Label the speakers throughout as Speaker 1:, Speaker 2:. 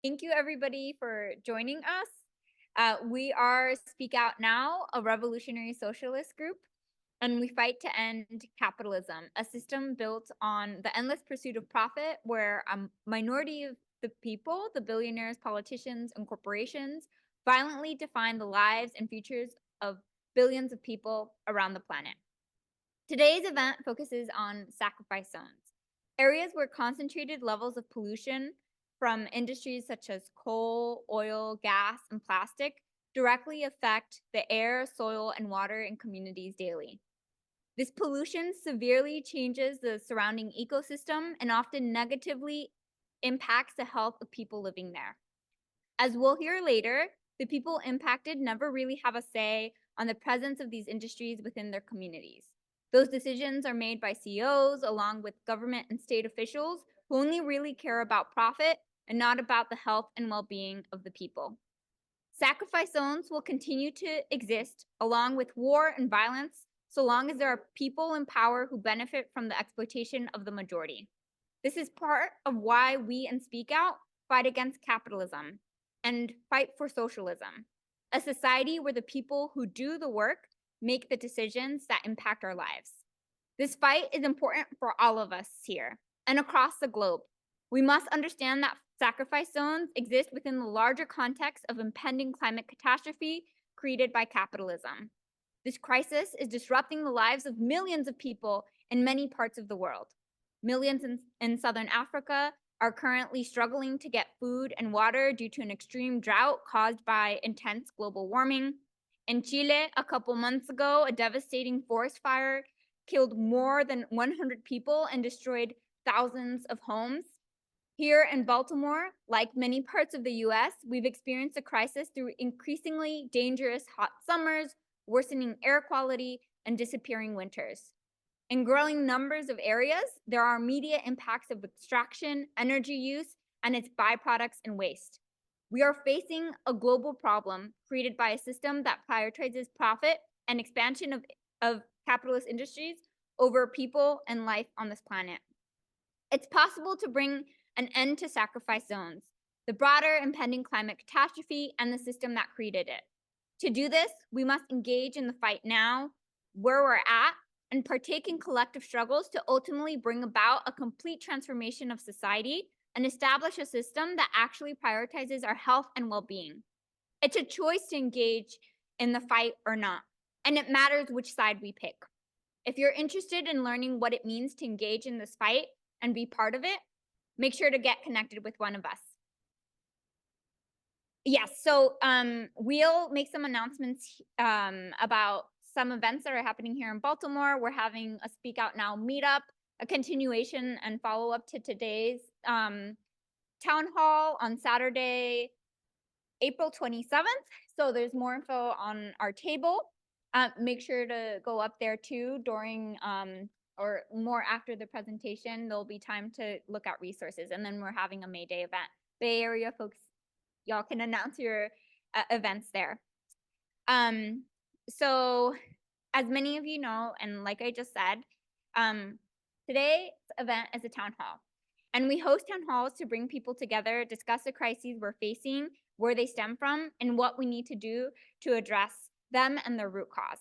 Speaker 1: Thank you, everybody, for joining us. We are Speak Out Now, a revolutionary socialist group, and we fight to end capitalism, a system built on the endless pursuit of profit where a minority of the people, the billionaires, politicians, and corporations, violently define the lives and futures of billions of people around the planet. Today's event focuses on sacrifice zones, areas where concentrated levels of pollution from industries such as coal, oil, gas, and plastic directly affect the air, soil, and water in communities daily. This pollution severely changes the surrounding ecosystem and often negatively impacts the health of people living there. As we'll hear later, the people impacted never really have a say on the presence of these industries within their communities. Those decisions are made by CEOs along with government and state officials who only really care about profit and not about the health and well-being of the people. Sacrifice zones will continue to exist along with war and violence so long as there are people in power who benefit from the exploitation of the majority. This is part of why we in Speak Out fight against capitalism and fight for socialism, a society where the people who do the work make the decisions that impact our lives. This fight is important for all of us here and across the globe. We must understand that sacrifice zones exist within the larger context of impending climate catastrophe created by capitalism. This crisis is disrupting the lives of millions of people in many parts of the world. Millions in southern Africa are currently struggling to get food and water due to an extreme drought caused by intense global warming. In Chile, a couple months ago, a devastating forest fire killed more than 100 people and destroyed thousands of homes. Here in Baltimore, like many parts of the US, we've experienced a crisis through increasingly dangerous hot summers, worsening air quality, and disappearing winters. In growing numbers of areas, there are immediate impacts of extraction, energy use, and its byproducts and waste. We are facing a global problem created by a system that prioritizes profit and expansion of capitalist industries over people and life on this planet. It's possible to bring an end to sacrifice zones, the broader impending climate catastrophe, and the system that created it. To do this, we must engage in the fight now, where we're at, and partake in collective struggles to ultimately bring about a complete transformation of society and establish a system that actually prioritizes our health and well-being. It's a choice to engage in the fight or not, and it matters which side we pick. If you're interested in learning what it means to engage in this fight and be part of it, make sure to get connected with one of us. Yes, so we'll make some announcements about some events that are happening here in Baltimore. We're having a Speak Out Now meetup, a continuation and follow-up to today's town hall on Saturday, April 27th. So there's more info on our table. Make sure to go up there too during or more after the presentation. There'll be time to look at resources. And then we're having a May Day event. Bay Area folks, y'all can announce your events there. So as many of you know, and like I just said, today's event is a town hall. And we host town halls to bring people together, discuss the crises we're facing, where they stem from, and what we need to do to address them and their root cause.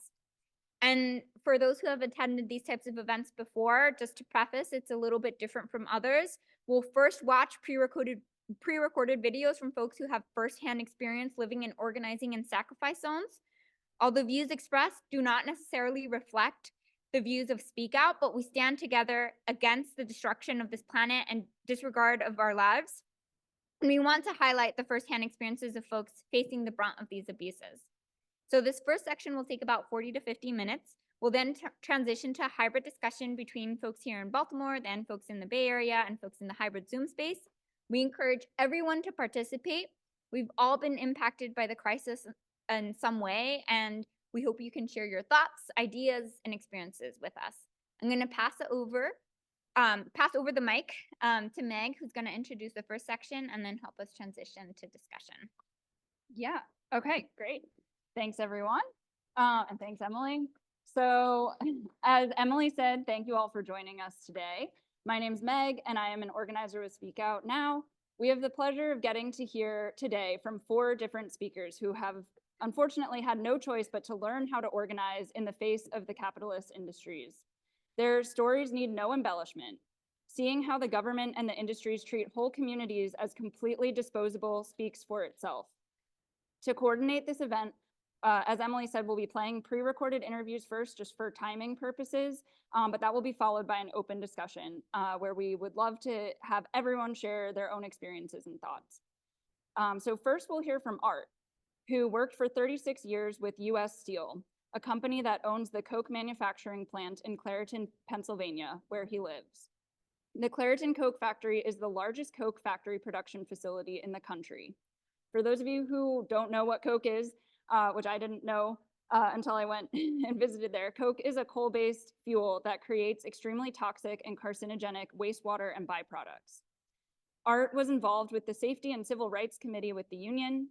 Speaker 1: And for those who have attended these types of events before, just to preface, it's a little bit different from others. We'll first watch pre-recorded videos from folks who have firsthand experience living and organizing in sacrifice zones. All the views expressed do not necessarily reflect the views of Speak Out, but we stand together against the destruction of this planet and disregard of our lives. And we want to highlight the firsthand experiences of folks facing the brunt of these abuses. So this first section will take about 40 to 50 minutes. We'll then transition to a hybrid discussion between folks here in Baltimore, then folks in the Bay Area, and folks in the hybrid Zoom space. We encourage everyone to participate. We've all been impacted by the crisis in some way, and we hope you can share your thoughts, ideas, and experiences with us. I'm going to pass over the mic to Meg, who's going to introduce the first section and then help us transition to discussion.
Speaker 2: Yeah, okay, great. Thanks, everyone, and thanks, Emily. So as Emily said, thank you all for joining us today. My name's Meg, and I am an organizer with Speak Out Now. We have the pleasure of getting to hear today from 4 different speakers who have unfortunately had no choice but to learn how to organize in the face of the capitalist industries. Their stories need no embellishment. Seeing how the government and the industries treat whole communities as completely disposable speaks for itself. To coordinate this event, as Emily said, we'll be playing pre-recorded interviews first, just for timing purposes, but that will be followed by an open discussion where we would love to have everyone share their own experiences and thoughts. So first we'll hear from Art, who worked for 36 years with US Steel, a company that owns the Coke manufacturing plant in Clairton, Pennsylvania, where he lives. The Clairton Coke factory is the largest Coke factory production facility in the country. For those of you who don't know what Coke is, which I didn't know until I went and visited there, Coke is a coal-based fuel that creates extremely toxic and carcinogenic wastewater and byproducts. Art was involved with the Safety and Civil Rights Committee with the union.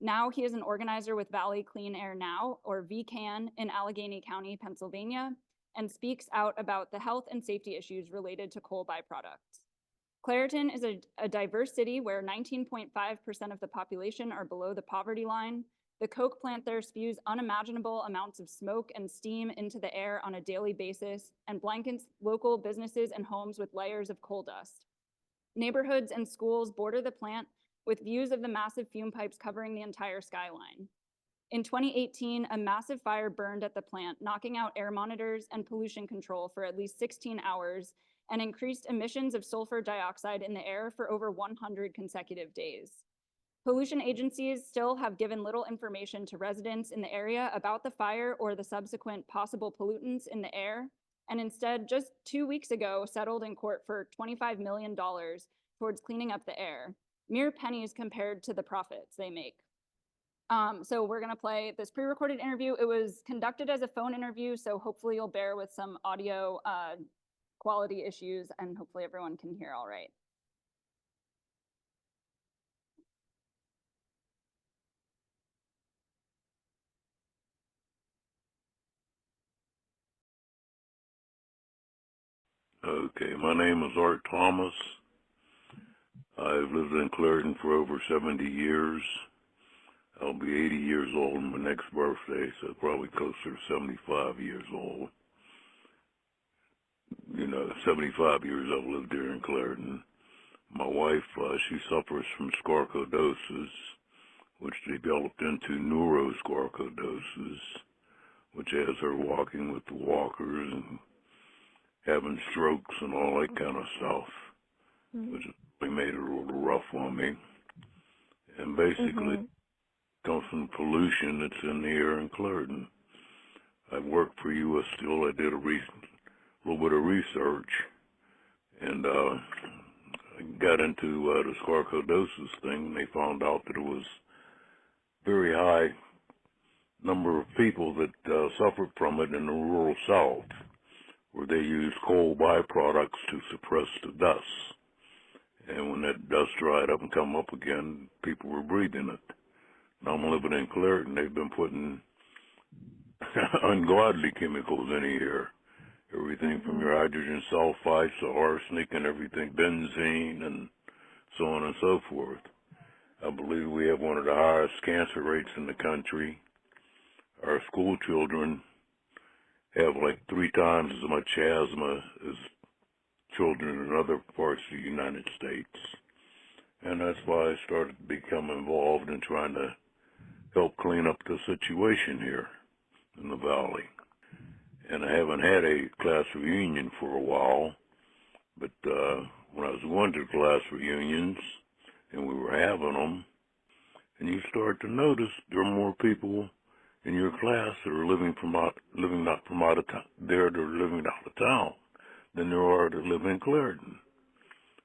Speaker 2: Now he is an organizer with Valley Clean Air Now, or VCAN, in Allegheny County, Pennsylvania, and speaks out about the health and safety issues related to coal byproducts. Clairton is a diverse city where 19.5% of the population are below the poverty line. The Coke plant there spews unimaginable amounts of smoke and steam into the air on a daily basis and blankets local businesses and homes with layers of coal dust. Neighborhoods and schools border the plant with views of the massive fume pipes covering the entire skyline. In 2018, a massive fire burned at the plant, knocking out air monitors and pollution control for at least 16 hours and increased emissions of sulfur dioxide in the air for over 100 consecutive days. Pollution agencies still have given little information to residents in the area about the fire or the subsequent possible pollutants in the air, and instead, just 2 weeks ago, settled in court for $25 million towards cleaning up the air, mere pennies compared to the profits they make. So we're gonna play this pre-recorded interview. It was conducted as a phone interview, so hopefully you'll bear with some audio quality issues, and hopefully everyone can hear all right.
Speaker 3: Okay, my name is Art Thomas. I've lived in Clairton for over 70 years. I'll be 80 years old on my next birthday, so probably closer to 75 years old. 75 years I've lived here in Clairton. My wife, she suffers from sarcoidosis, which developed into neurosarcoidosis, which has her walking with the walkers and having strokes and all that kind of stuff, which really made it a little rough on me. And basically, it comes from pollution that's in the air in Clairton. I worked for US Steel. I did a little bit of research, and I got into the sarcoidosis thing, and they found out that it was very high number of people that suffered from it in the rural South, where they use coal byproducts to suppress the dust. And when that dust dried up and come up again, people were breathing it. Now I'm living in Clairton. They've been putting ungodly chemicals in the air. Everything from your hydrogen sulfides to arsenic and everything, benzene and so on and so forth. I believe we have one of the highest cancer rates in the country. Our school children have like 3 times as much asthma as children in other parts of the United States. And that's why I started to become involved in trying to help clean up the situation here in the valley. And I haven't had a class reunion for a while, but when I was going to class reunions and we were having them, and you start to notice there are more people in your class that are living not from out of town, they're living out of town than there are that live in Clairton.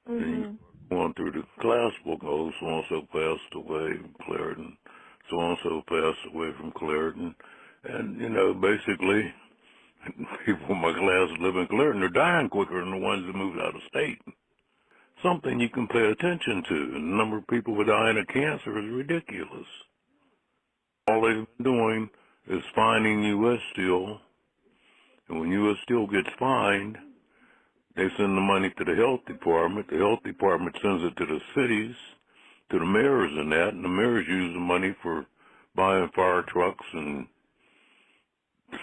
Speaker 3: And you going through the class book, oh, so-and-so passed away from Clairton, so-and-so passed away from Clairton, and, basically, people in my class that live in Clairton are dying quicker than the ones that moved out of state. Something you can pay attention to. And the number of people who are dying of cancer is ridiculous. All they've been doing is fining U.S. Steel, and when U.S. Steel gets fined, They send the money to the health department. The health department sends it to the cities, to the mayors and that, and the mayors use the money for buying fire trucks and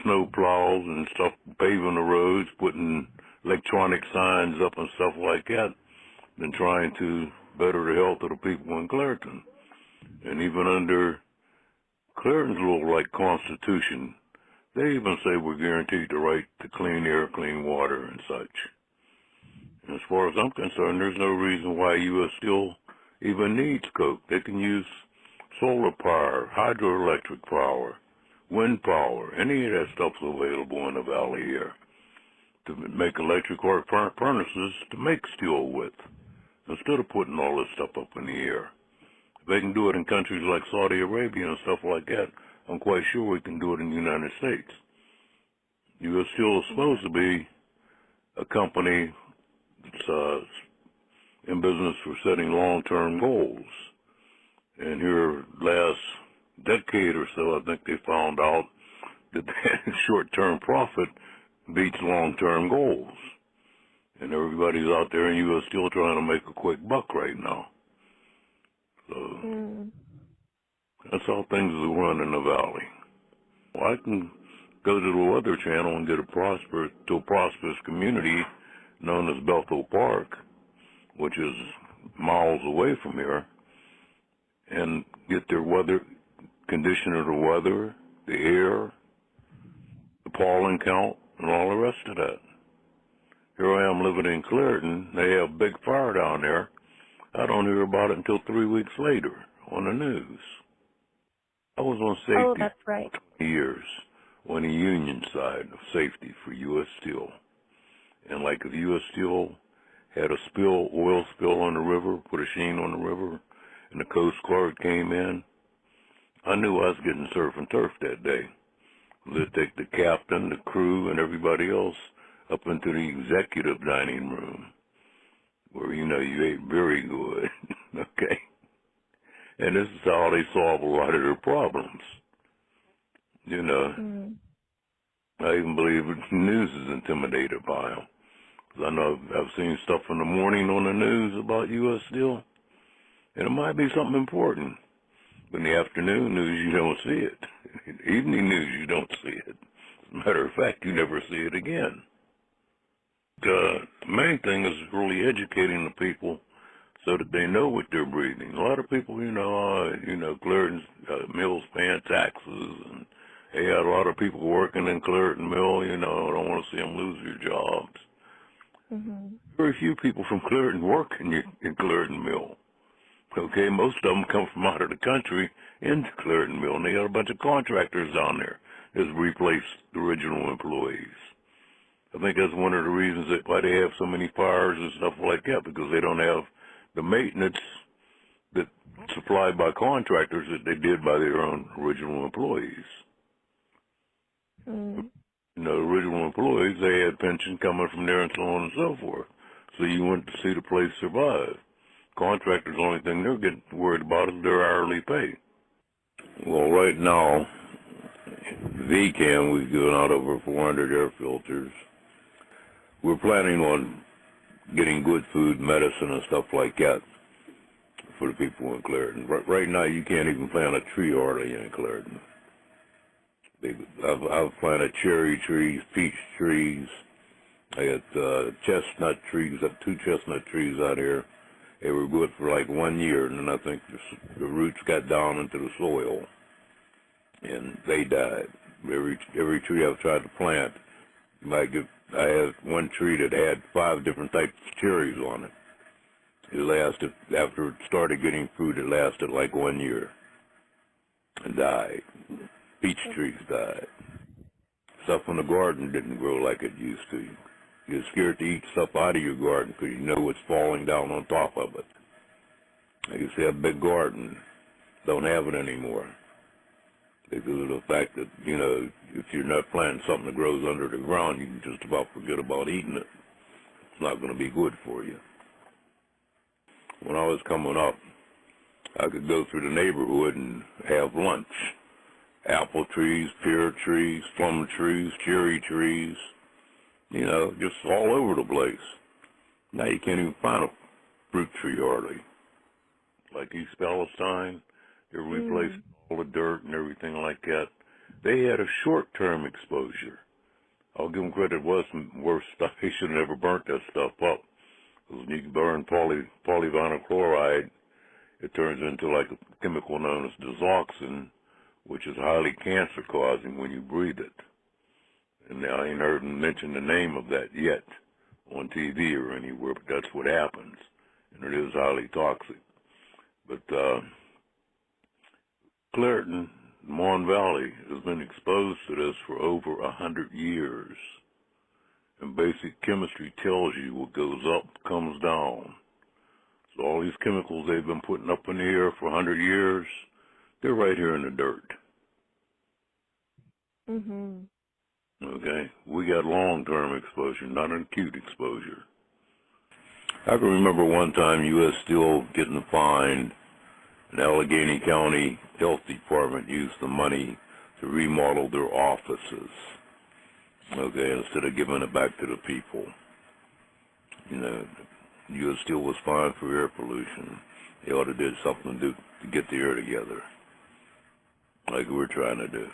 Speaker 3: snow plows and stuff, paving the roads, putting electronic signs up and stuff like that, and trying to better the health of the people in Clairton. And even under Clairton's little like constitution, they even say we're guaranteed the right to clean air, clean water, and such. And as far as I'm concerned, there's no reason why U.S. Steel even needs coke. They can use solar power, hydroelectric power, wind power, any of that stuff's available in the valley here to make electric arc furnaces to make steel with, instead of putting all this stuff up in the air. If they can do it in countries like Saudi Arabia and stuff like that, I'm quite sure we can do it in the United States. U.S. Steel is supposed to be a company that's in business for setting long-term goals. And here last decade or so, I think they found out that short-term profit beats long-term goals. And everybody's out there in U.S. Steel trying to make a quick buck right now. So that's how things are run in the valley. Well, I can go to the Weather Channel and get a prosperous community known as Bethel Park, which is miles away from here, and get their weather, condition of the weather, the air, the pollen count, and all the rest of that. Here I am living in Clairton. They have a big fire down there. I don't hear about it until 3 weeks later on the news. I was on safety
Speaker 4: Oh, that's right.
Speaker 3: for years on the union side of safety for U.S. Steel. And like if U.S. Steel had a oil spill on the river, put a sheen on the river, and the Coast Guard came in, I knew I was getting surf and turf that day. They'd take the captain, the crew, and everybody else up into the executive dining room, where, you know, you ate very good, okay? And this is how they solve a lot of their problems. You know, I even believe the news is intimidated by them. I know I've seen stuff in the morning on the news about U.S. Steel, and it might be something important. But in the afternoon news, you don't see it. In the evening news, you don't see it. As a matter of fact, you never see it again. The main thing is really educating the people so that they know what they're breathing. A lot of people, Clairton's Mill's paying taxes, and they had a lot of people working in Clairton Mill, I don't want to see them lose their jobs. Very few people from Clairton work in Clairton Mill. Okay, most of them come from out of the country into Clairton Mill, and they got a bunch of contractors down there that's replaced the original employees. I think that's one of the reasons why they have so many fires and stuff like that, because they don't have the maintenance that's supplied by contractors that they did by their own original employees. Original employees, they had pension coming from there and so on and so forth. So you went to see the place survive. Contractors, the only thing they're getting worried about is their hourly pay. Well, right now, VCAM, we've given out over 400 air filters. We're planning on getting good food, medicine, and stuff like that for the people in Clairton. Right now, you can't even plant a tree hardly in Clairton. I've planted cherry trees, peach trees. I got chestnut trees, got 2 chestnut trees out here. They were good for like 1 year, and then I think the roots got down into the soil, and they died. Every tree I've tried to plant, I had one tree that had 5 different types of cherries on it. It lasted, after it started getting fruit, it lasted like 1 year and died. Peach trees died. Stuff in the garden didn't grow like it used to. You're scared to eat stuff out of your garden because you know what's falling down on top of it. I used to have a big garden. Don't have it anymore. Because of the fact that, if you're not planting something that grows under the ground, you can just about forget about eating it. It's not going to be good for you. When I was coming up, I could go through the neighborhood and have lunch. Apple trees, pear trees, plum trees, cherry trees, just all over the place. Now you can't even find a fruit tree hardly. Like East Palestine, they replaced all the dirt and everything like that. They had a short-term exposure. I'll give them credit, it was some worse stuff. They should have never burnt that stuff up. Because when you burn polyvinyl chloride, it turns into like a chemical known as digoxin, which is highly cancer-causing when you breathe it. And I ain't heard them mention the name of that yet on TV or anywhere, but that's what happens. And it is highly toxic. But Clairton, Mon Valley, has been exposed to this for over 100 years. And basic chemistry tells you what goes up comes down. So all these chemicals they've been putting up in the air for 100 years, they're right here in the dirt. Okay? We got long-term exposure, not an acute exposure. I can remember one time U.S. Steel getting fined, and Allegheny County Health Department used the money to remodel their offices, okay, instead of giving it back to the people. You know, U.S. Steel was fined for air pollution. They ought to do something to get the air together, like we're trying to do.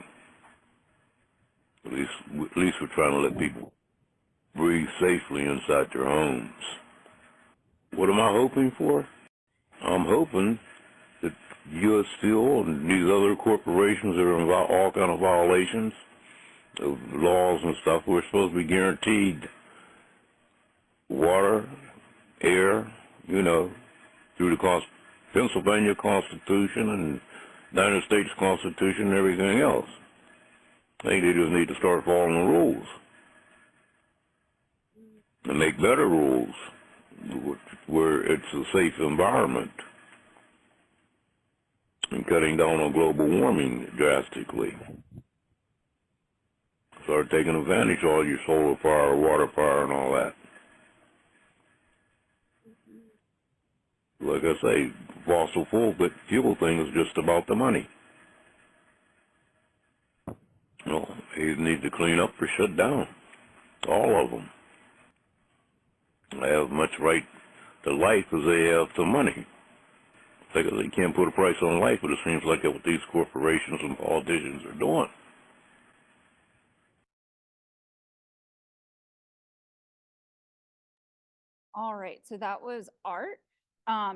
Speaker 3: At least we're trying to let people breathe safely inside their homes. What am I hoping for? I'm hoping that U.S. Steel and these other corporations that are in all kind of violations of laws and stuff, we're supposed to be guaranteed water, air, you know, through the Pennsylvania Constitution and United States Constitution and everything else. I think they just need to start following the rules and make better rules where it's a safe environment and cutting down on global warming drastically. Start taking advantage of all your solar power, water power, and all that. Like I say, fossil fuel thing is just about the money. Well, they need to clean up or shut down. All of them. They have much right to life as they have to money. Because they can't put a price on life, but it seems like that's what these corporations and politicians are doing.
Speaker 2: All right, so that was Art.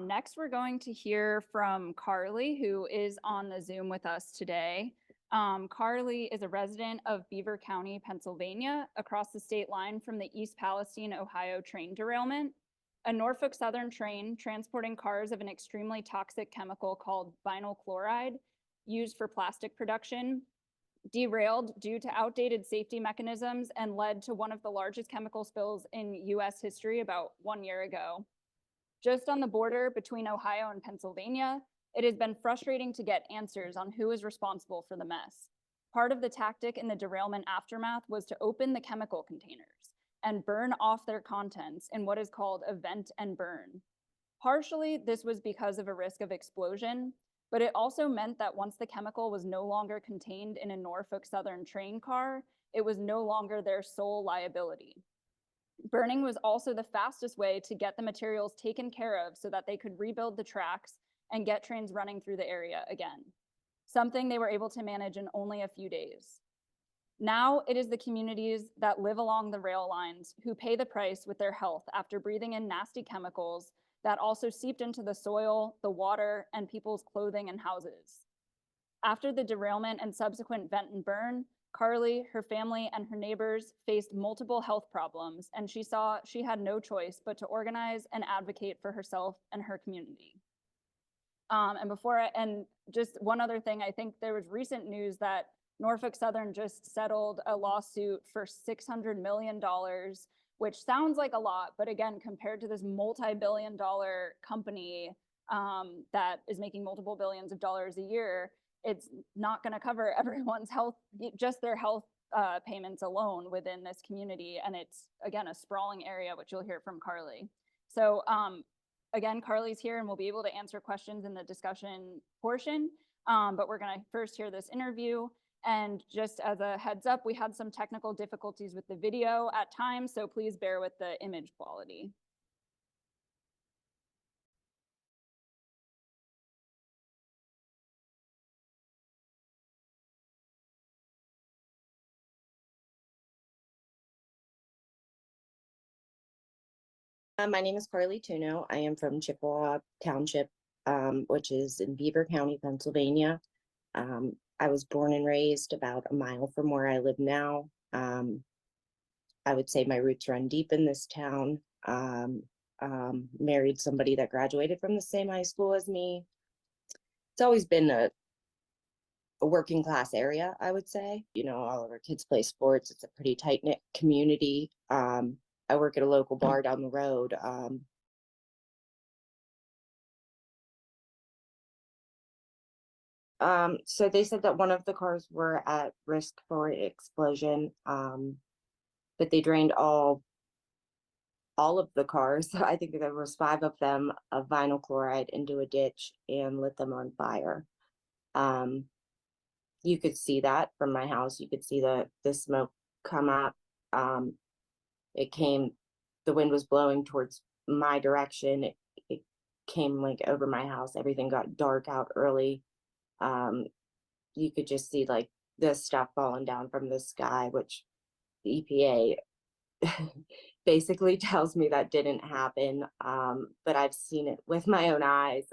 Speaker 2: Next, we're going to hear from Carly, who is on the Zoom with us today. Carly is a resident of Beaver County, Pennsylvania, across the state line from the East Palestine, Ohio train derailment. A Norfolk Southern train transporting cars of an extremely toxic chemical called vinyl chloride used for plastic production derailed due to outdated safety mechanisms and led to one of the largest chemical spills in US history about 1 year ago. Just on the border between Ohio and Pennsylvania, it has been frustrating to get answers on who is responsible for the mess. Part of the tactic in the derailment aftermath was to open the chemical containers and burn off their contents in what is called a vent and burn. Partially, this was because of a risk of explosion, but it also meant that once the chemical was no longer contained in a Norfolk Southern train car, it was no longer their sole liability. Burning was also the fastest way to get the materials taken care of so that they could rebuild the tracks and get trains running through the area again, something they were able to manage in only a few days. Now it is the communities that live along the rail lines who pay the price with their health after breathing in nasty chemicals that also seeped into the soil, the water, and people's clothing and houses. After the derailment and subsequent vent and burn, Carly, her family, and her neighbors faced multiple health problems, and she saw she had no choice but to organize and advocate for herself and her community. And just one other thing, I think there was recent news that Norfolk Southern just settled a lawsuit for $600 million, which sounds like a lot, but again, compared to this multi-billion-dollar company that is making multiple billions of dollars a year, it's not going to cover everyone's health, just their health payments alone within this community. And it's, again, a sprawling area, which you'll hear from Carly. So again, Carly's here and we'll be able to answer questions in the discussion portion, but we're going to first hear this interview. And just as a heads up, we had some technical difficulties with the video at times, so please bear with the image quality.
Speaker 4: My name is Carly Tuno. I am from Chippewa Township, which is in Beaver County, Pennsylvania. I was born and raised about a mile from where I live now. I would say my roots run deep in this town. Married somebody that graduated from the same high school as me. It's always been a working class area, I would say. You know, all of our kids play sports. It's a pretty tight knit community. I work at a local bar down the road. So they said that one of the cars were at risk for explosion, but they drained all of the cars. I think there was 5 of them of vinyl chloride into a ditch and lit them on fire. You could see that from my house. You could see the smoke come up. It came, the wind was blowing towards my direction. It came like over my house. Everything got dark out early. You could just see like this stuff falling down from the sky, which the EPA basically tells me that didn't happen. But I've seen it with my own eyes.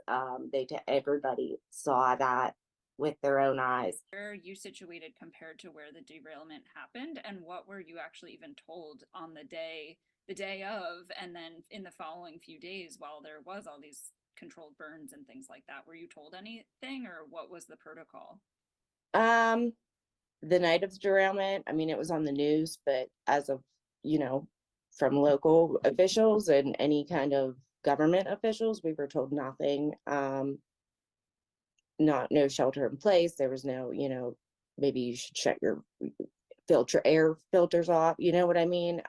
Speaker 4: Everybody saw that with their own eyes.
Speaker 2: Where are you situated compared to where the derailment happened, and what were you actually even told on the day of, and then in the following few days while there was all these controlled burns and things like that? Were you told anything, or what was the protocol?
Speaker 4: The night of the derailment, I mean, it was on the news, but as of, you know, from local officials and any kind of government officials, we were told nothing. No shelter in place. There was no, you know, maybe you should shut your air filters off. You know what I mean?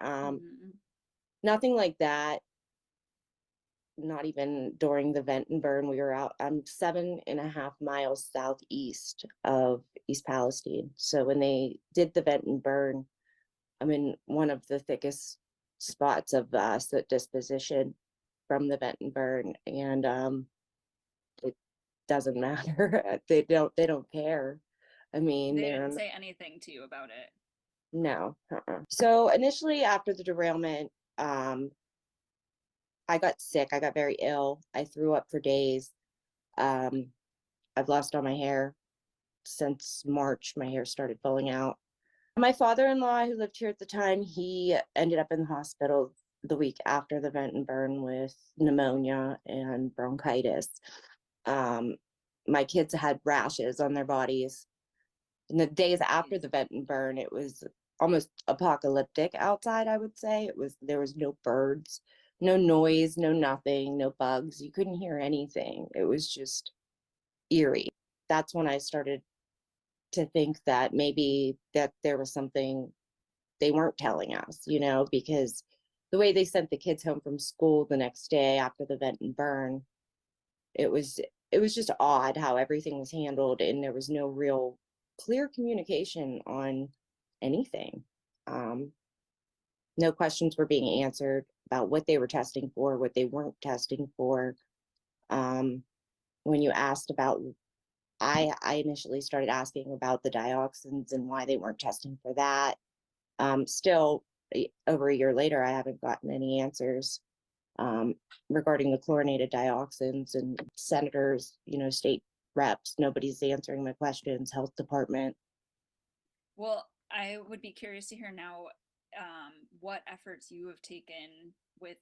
Speaker 4: Nothing like that. Not even during the vent and burn. We were out, I'm 7.5 miles southeast of East Palestine. So when they did the vent and burn, I'm in one of the thickest spots of soot disposition from the vent and burn. And it doesn't matter. They don't care. I mean,
Speaker 2: They didn't say anything to you about it?
Speaker 4: No. So initially after the derailment, I got sick. I got very ill. I threw up for days. I've lost all my hair since March. My hair started falling out. My father-in-law, who lived here at the time, he ended up in the hospital the week after the vent and burn with pneumonia and bronchitis. My kids had rashes on their bodies. In the days after the vent and burn, it was almost apocalyptic outside, I would say. There was no birds, no noise, no nothing, no bugs. You couldn't hear anything. It was just eerie. That's when I started to think that maybe that there was something they weren't telling us, you know, because the way they sent the kids home from school the next day after the vent and burn, it was just odd how everything was handled, and there was no real clear communication on anything. No questions were being answered about what they were testing for, what they weren't testing for. When you asked about, I initially started asking about the dioxins and why they weren't testing for that. Still, over a year later, I haven't gotten any answers regarding the chlorinated dioxins, and senators, you know, state reps, nobody's answering my questions, health department.
Speaker 2: Well, I would be curious to hear now what efforts you have taken with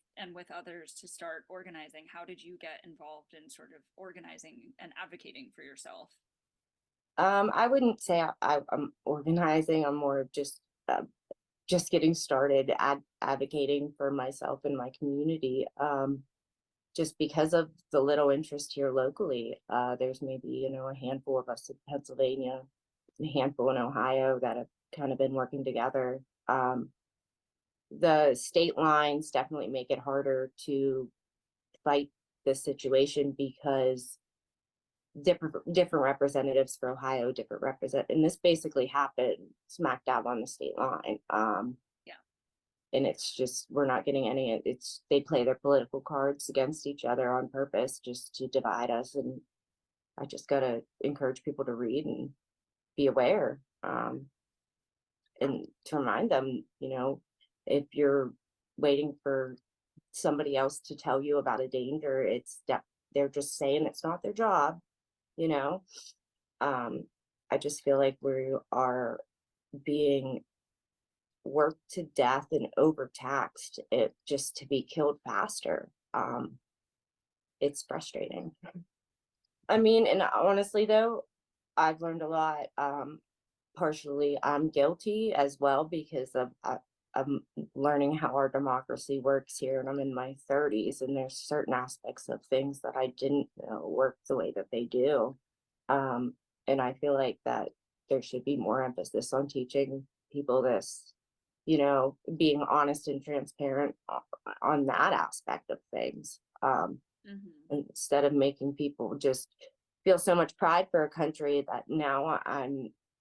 Speaker 2: others to start organizing. How did you get involved in sort of organizing and advocating for yourself?
Speaker 4: I wouldn't say I'm organizing. I'm more of just getting started, advocating for myself and my community. Just because of the little interest here locally. There's maybe, you know, a handful of us in Pennsylvania, a handful in Ohio that have kind of been working together. The state lines definitely make it harder to fight this situation because different representatives for Ohio, and this basically happened smack dab on the state line.
Speaker 2: Yeah.
Speaker 4: And it's just, we're not getting any, they play their political cards against each other on purpose just to divide us. And I just gotta encourage people to read and be aware, and to remind them, you know, if you're waiting for somebody else to tell you about a danger. It's that they're just saying it's not their job, you know. I just feel like we are being worked to death and overtaxed it just to be killed faster. It's frustrating. I mean, and honestly though, I've learned a lot. Partially, I'm guilty as well because I'm learning how our democracy works here, and I'm in my 30s, and there's certain aspects of things that I didn't know work the way that they do. Um, and I feel like that there should be more emphasis on teaching people this, being honest and transparent on that aspect of things. Instead of making people just feel so much pride for a country that now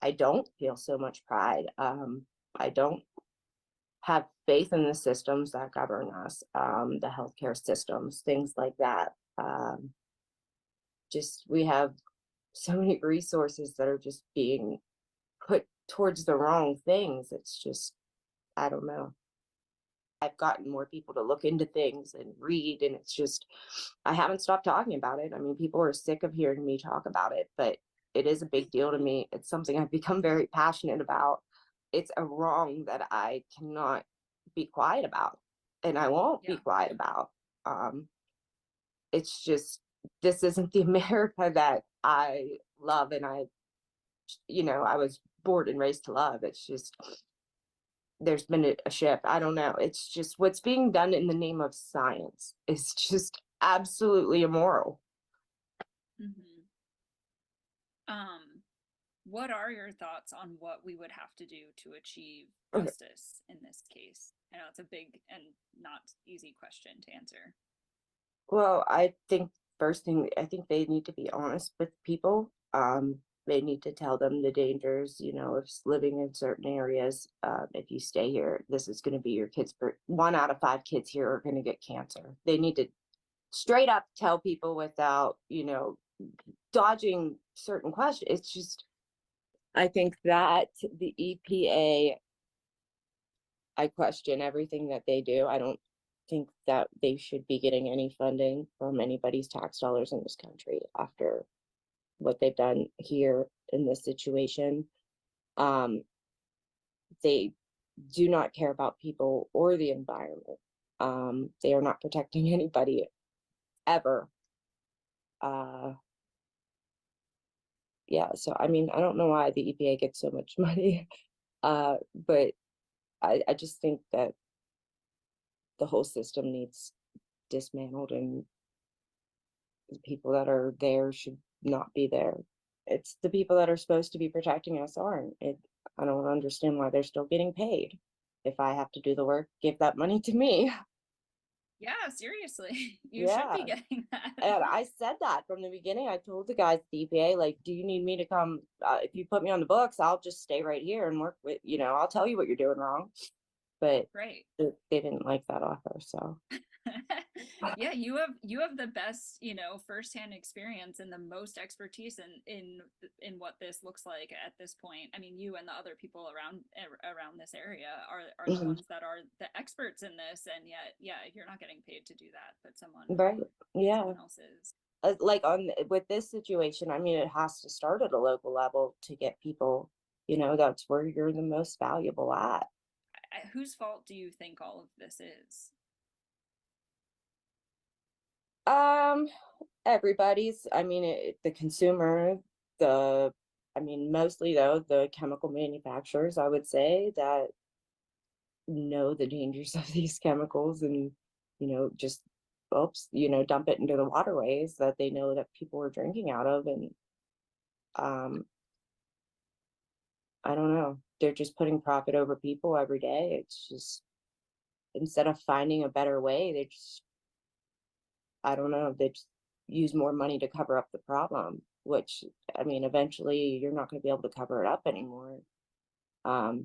Speaker 4: I don't feel so much pride. I don't have faith in the systems that govern us, the healthcare systems, things like that. Just we have so many resources that are just being put towards the wrong things. It's just, I don't know. I've gotten more people to look into things and read, and it's just, I haven't stopped talking about it. I mean, people are sick of hearing me talk about it, but it is a big deal to me. It's something I've become very passionate about. It's a wrong that I cannot be quiet about, and I won't be quiet about. It's just, this isn't the America that I love, and I was born and raised to love. It's just, there's been a shift. I don't know. It's just what's being done in the name of science is just absolutely immoral.
Speaker 2: What are your thoughts on what we would have to do to achieve
Speaker 4: Okay.
Speaker 2: justice in this case? I know it's a big and not easy question to answer.
Speaker 4: Well, I think first thing, I think they need to be honest with people. They need to tell them the dangers, of living in certain areas. If you stay here, this is going to be your kids. 1 out of 5 kids here are going to get cancer. They need to straight up tell people without, dodging certain questions. It's just, I think that the EPA, I question everything that they do. I don't think that they should be getting any funding from anybody's tax dollars in this country after what they've done here in this situation. They do not care about people or the environment. They are not protecting anybody ever. Yeah, so I mean, I don't know why the EPA gets so much money, but I just think that the whole system needs dismantled, and the people that are there should not be there. It's the people that are supposed to be protecting us aren't. I don't understand why they're still getting paid. If I have to do the work, give that money to me.
Speaker 2: Yeah, seriously, you should be getting that.
Speaker 4: And I said that from the beginning. I told the guys at the EPA, like, do you need me to come? If you put me on the books, I'll just stay right here and work with, I'll tell you what you're doing wrong. But
Speaker 2: right.
Speaker 4: they didn't like that offer, so.
Speaker 2: Yeah, you have the best, firsthand experience and the most expertise in what this looks like at this point. I mean, you and the other people around this area are the ones that are the experts in this, and yet, yeah, you're not getting paid to do that, but someone else is.
Speaker 4: Like with this situation, I mean, it has to start at a local level to get people, that's where you're the most valuable at.
Speaker 2: Whose fault do you think all of this is?
Speaker 4: Everybody's. I mean, the consumer, mostly though, the chemical manufacturers, I would say, that know the dangers of these chemicals, and, just, dump it into the waterways that they know that people are drinking out of. And, I don't know, they're just putting profit over people every day. It's just, instead of finding a better way, they just, I don't know, they just use more money to cover up the problem, which, I mean, eventually you're not going to be able to cover it up anymore. I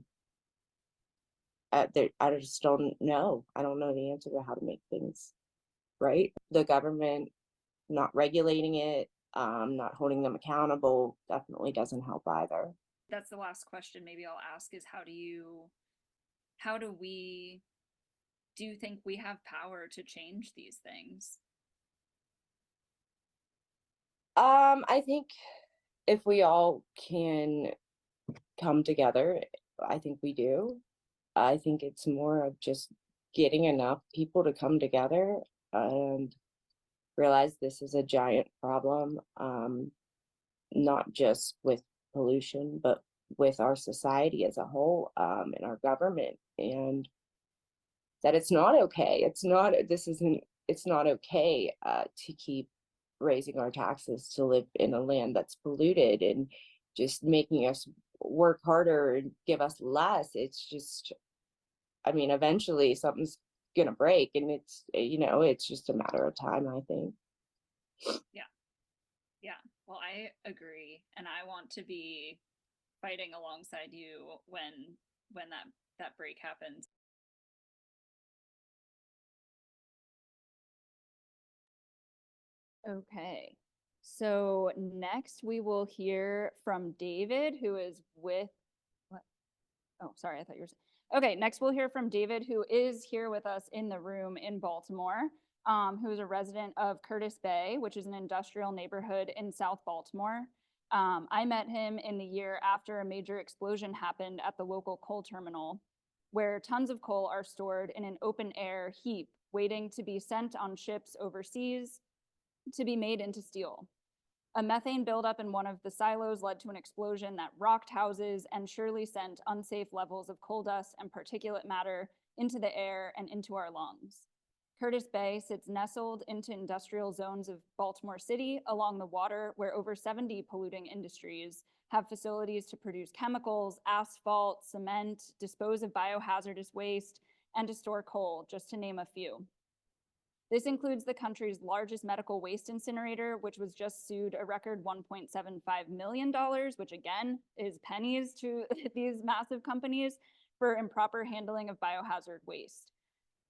Speaker 4: just don't know. I don't know the answer to how to make things right. The government not regulating it, not holding them accountable, definitely doesn't help either.
Speaker 2: That's the last question maybe I'll ask is how do we do you think we have power to change these things?
Speaker 4: I think if we all can come together, I think we do. I think it's more of just getting enough people to come together and realize this is a giant problem, not just with pollution, but with our society as a whole, and our government, and that it's not okay. It's not okay to keep raising our taxes to live in a land that's polluted and just making us work harder and give us less. It's just, I mean, eventually something's gonna break, and it's just a matter of time, I think.
Speaker 2: Yeah. Yeah. Well, I agree. And I want to be fighting alongside you when that break happens. Okay. So next we will hear from David, who is with what? Oh, sorry, I thought you were. Okay, next we'll hear from David, who is here with us in the room in Baltimore, who is a resident of Curtis Bay, which is an industrial neighborhood in South Baltimore. I met him in the year after a major explosion happened at the local coal terminal, where tons of coal are stored in an open air heap, waiting to be sent on ships overseas to be made into steel. A methane buildup in one of the silos led to an explosion that rocked houses and surely sent unsafe levels of coal dust and particulate matter into the air and into our lungs. Curtis Bay sits nestled into industrial zones of Baltimore City along the water, where over 70 polluting industries have facilities to produce chemicals, asphalt, cement, dispose of biohazardous waste, and to store coal, just to name a few. This includes the country's largest medical waste incinerator, which was just sued a record $1.75 million, which again is pennies to these massive companies, for improper handling of biohazard waste.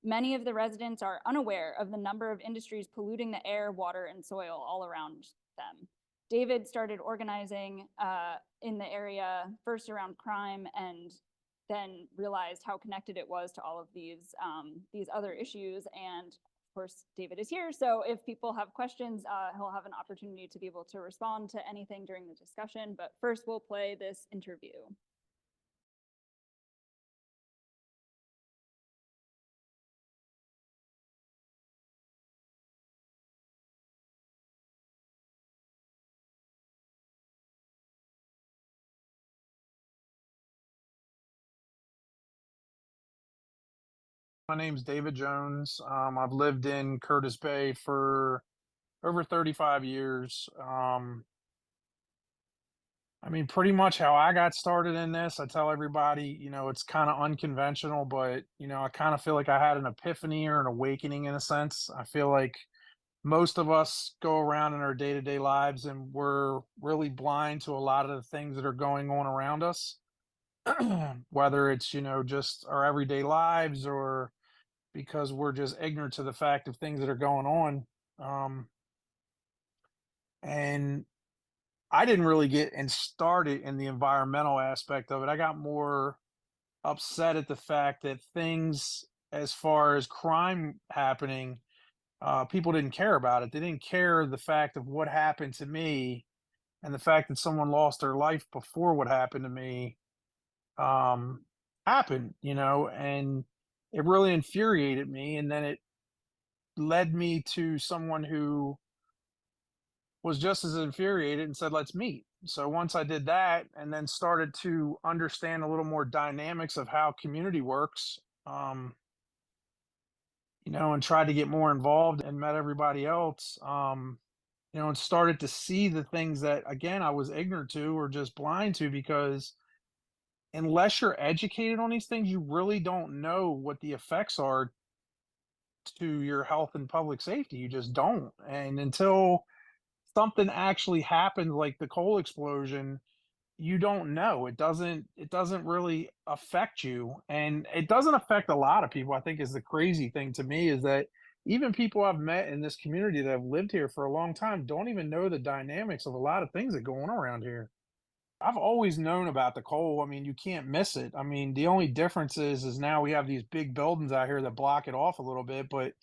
Speaker 2: Many of the residents are unaware of the number of industries polluting the air, water, and soil all around them. David started organizing in the area, first around crime, and then realized how connected it was to all of these other issues. And of course, David is here, so if people have questions, he'll have an opportunity to be able to respond to anything during the discussion. But first, we'll play this interview.
Speaker 5: My name's David Jones. I've lived in Curtis Bay for over 35 years. I mean, pretty much how I got started in this, I tell everybody, it's kind of unconventional, but, I kind of feel like I had an epiphany or an awakening in a sense. I feel like most of us go around in our day to day lives and we're really blind to a lot of the things that are going on around us, whether it's, just our everyday lives or because we're just ignorant to the fact of things that are going on. And I didn't really get and started in the environmental aspect of it. I got more upset at the fact that things as far as crime happening, people didn't care about it. They didn't care the fact of what happened to me and the fact that someone lost their life before what happened to me um, happened, and it really infuriated me. And then it led me to someone who was just as infuriated and said, let's meet. So once I did that and then started to understand a little more dynamics of how community works, and tried to get more involved and met everybody else, and started to see the things that, again, I was ignorant to or just blind to, because unless you're educated on these things, you really don't know what the effects are to your health and public safety. You just don't. And until something actually happens like the coal explosion, you don't know. It doesn't really affect you, and it doesn't affect a lot of people. I think is the crazy thing to me, is that even people I've met in this community that have lived here for a long time don't even know the dynamics of a lot of things that go on around here. I've always known about the coal. I mean, you can't miss it. I mean, the only difference is now we have these big buildings out here that block it off a little bit. But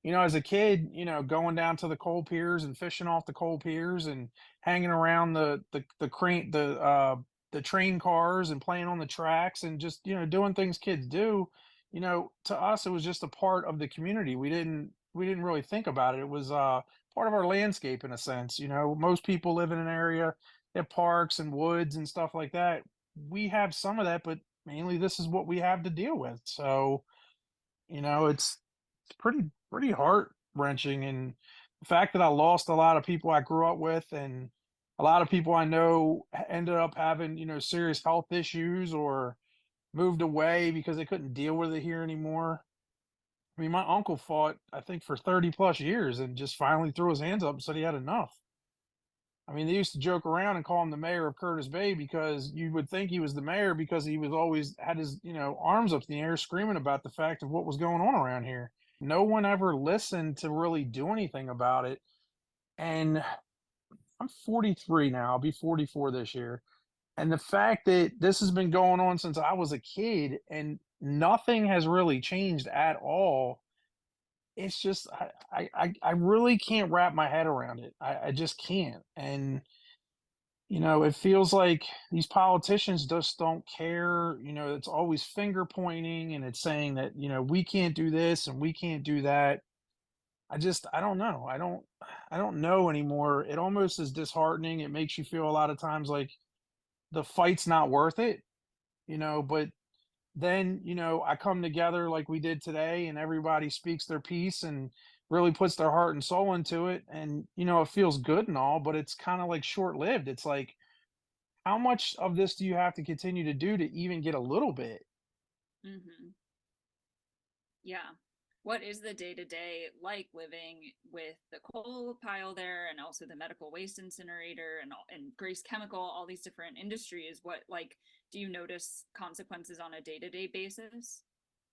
Speaker 5: as a kid, going down to the coal piers and fishing off the coal piers and hanging around the train cars and playing on the tracks and just doing things kids do. To us, it was just a part of the community. We didn't really think about it. It was part of our landscape in a sense. Most people live in an area, they have parks and woods and stuff like that. We have some of that, but mainly this is what we have to deal with. So it's pretty heart wrenching, and the fact that I lost a lot of people I grew up with, and a lot of people I know ended up having serious health issues or moved away because they couldn't deal with it here anymore. I mean, my uncle fought, I think, for 30 plus years and just finally threw his hands up and said he had enough. I mean, they used to joke around and call him the mayor of Curtis Bay because you would think he was the mayor because he was always had his, arms up in the air screaming about the fact of what was going on around here. No one ever listened to really do anything about it. And I'm 43 now. I'll be 44 this year. And the fact that this has been going on since I was a kid and nothing has really changed at all, it's just I really can't wrap my head around it. I just can't. And it feels like these politicians just don't care. It's always finger pointing and it's saying that, we can't do this and we can't do that. I don't know. I don't know anymore. It almost is disheartening. It makes you feel a lot of times like the fight's not worth it, but then, I come together like we did today and everybody speaks their piece and really puts their heart and soul into it. And, it feels good and all, but it's kind of like short lived. It's like, how much of this do you have to continue to do to even get a little bit?
Speaker 2: Hmm. Yeah. What is the day to day like living with the coal pile there and also the medical waste incinerator and Grace Chemical, all these different industries? What, like, do you notice consequences on a day to day basis?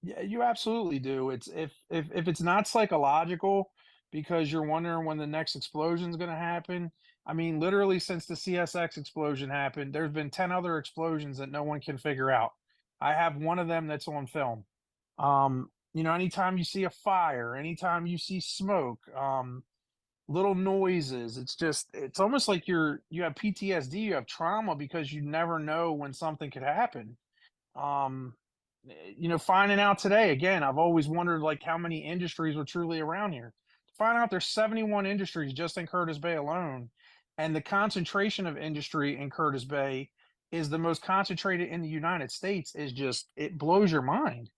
Speaker 5: Yeah, you absolutely do. It's if it's not psychological because you're wondering when the next explosion is going to happen. I mean, literally since the CSX explosion happened, there's been 10 other explosions that no one can figure out. I have one of them that's on film. Anytime you see a fire, anytime you see smoke, little noises, it's almost like you have PTSD, you have trauma because you never know when something could happen. um Finding out today again, I've always wondered like how many industries were truly around here. To find out there's 71 industries just in Curtis Bay alone, and the concentration of industry in Curtis Bay is the most concentrated in the United States is just, it blows your mind.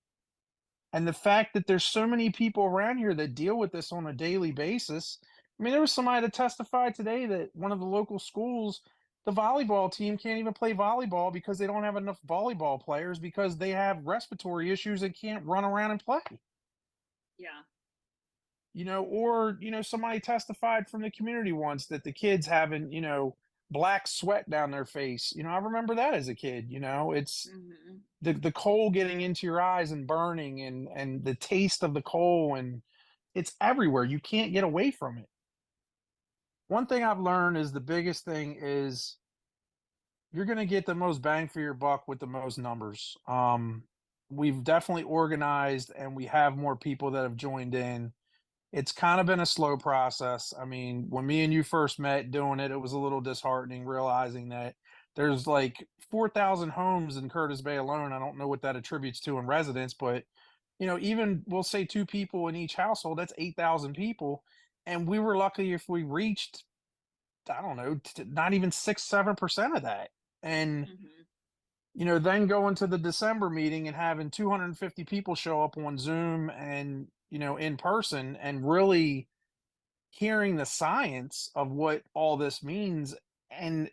Speaker 5: And the fact that there's so many people around here that deal with this on a daily basis. I mean, there was somebody that testified today that one of the local schools, the volleyball team can't even play volleyball because they don't have enough volleyball players because they have respiratory issues and can't run around and play.
Speaker 2: Yeah.
Speaker 5: Or somebody testified from the community once that the kids having black sweat down their face. I remember that as a kid. It's
Speaker 2: Hmm.
Speaker 5: the coal getting into your eyes and burning, and the taste of the coal, and it's everywhere. You can't get away from it. One thing I've learned is the biggest thing is you're going to get the most bang for your buck with the most numbers. We've definitely organized and we have more people that have joined in. It's kind of been a slow process. I mean, when me and you first met doing it, it was a little disheartening realizing that there's like 4,000 homes in Curtis Bay alone. I don't know what that attributes to in residents, but even we'll say two people in each household, that's 8,000 people. And we were lucky if we reached, I don't know, not even 6, 7% of that. And
Speaker 2: Hmm.
Speaker 5: then going to the December meeting and having 250 people show up on Zoom and, in person, and really hearing the science of what all this means. And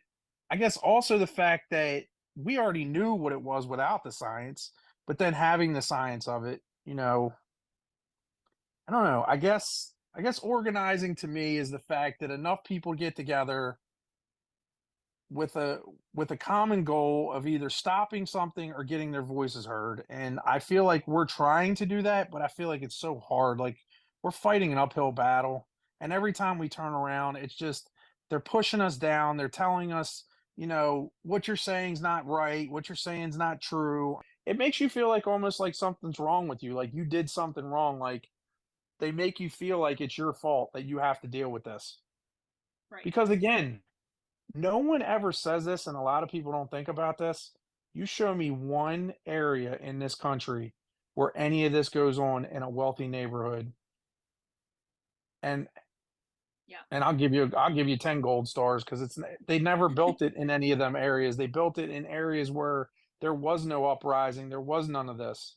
Speaker 5: I guess also the fact that we already knew what it was without the science, but then having the science of it, I don't know. I guess organizing to me is the fact that enough people get together with a common goal of either stopping something or getting their voices heard. And I feel like we're trying to do that, but I feel like it's so hard. Like we're fighting an uphill battle, and every time we turn around, it's just they're pushing us down. They're telling us what you're saying is not right, what you're saying is not true. It makes you feel like almost like something's wrong with you, like you did something wrong. Like they make you feel like it's your fault that you have to deal with this.
Speaker 2: Right.
Speaker 5: Because again, no one ever says this, and a lot of people don't think about this. You show me one area in this country where any of this goes on in a wealthy neighborhood, and
Speaker 2: Yeah.
Speaker 5: I'll give you 10 gold stars, because they never built it in any of them areas. They built it in areas where there was no uprising, there was none of this.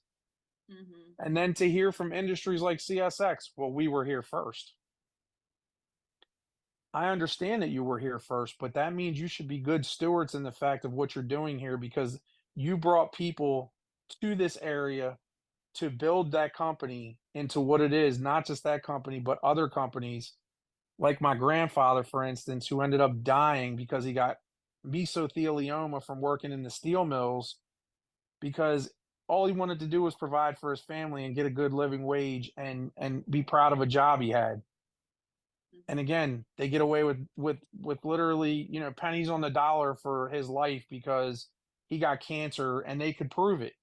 Speaker 2: Mm-hmm.
Speaker 5: And then to hear from industries like CSX, well, we were here first. I understand that you were here first, but that means you should be good stewards in the fact of what you're doing here, because you brought people to this area to build that company into what it is, not just that company, but other companies like my grandfather, for instance, who ended up dying because he got mesothelioma from working in the steel mills, because all he wanted to do was provide for his family and get a good living wage and be proud of a job he had. And again, they get away with literally, pennies on the dollar for his life because he got cancer and they could prove it.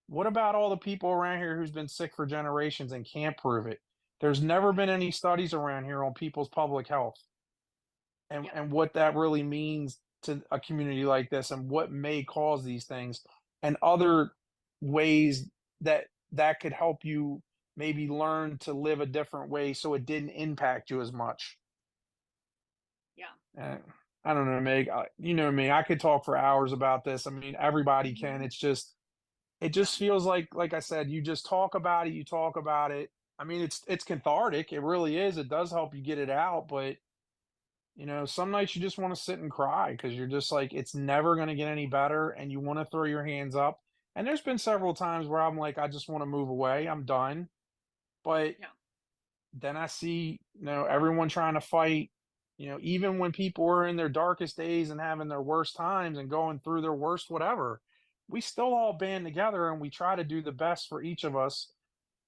Speaker 5: What about all the people around here who's been sick for generations and can't prove it? There's never been any studies around here on people's public health and
Speaker 2: Yeah.
Speaker 5: and what that really means to a community like this, and what may cause these things, and other ways that could help you maybe learn to live a different way so it didn't impact you as much.
Speaker 2: Yeah.
Speaker 5: And I don't know, Meg. You know me. I could talk for hours about this. I mean, everybody can.
Speaker 2: Mhm.
Speaker 5: It just feels like I said, you just talk about it. You talk about it. I mean, it's cathartic. It really is. It does help you get it out. But some nights you just want to sit and cry because you're just like, it's never going to get any better, and you want to throw your hands up. And there's been several times where I'm like, I just want to move away. I'm done. But
Speaker 2: Yeah.
Speaker 5: then I see, everyone trying to fight, even when people are in their darkest days and having their worst times and going through their worst whatever, we still all band together and we try to do the best for each of us,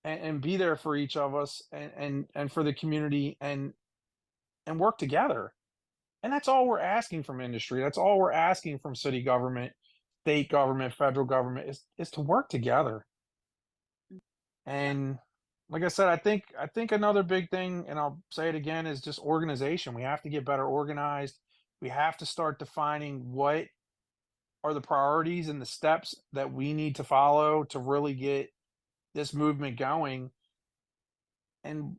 Speaker 5: and be there for each of us, and for the community, and work together. And that's all we're asking from industry. That's all we're asking from city government, state government, federal government, is to work together.
Speaker 2: Yeah.
Speaker 5: And like I said, I think another big thing, and I'll say it again, is just organization. We have to get better organized. We have to start defining what are the priorities and the steps that we need to follow to really get this movement going, and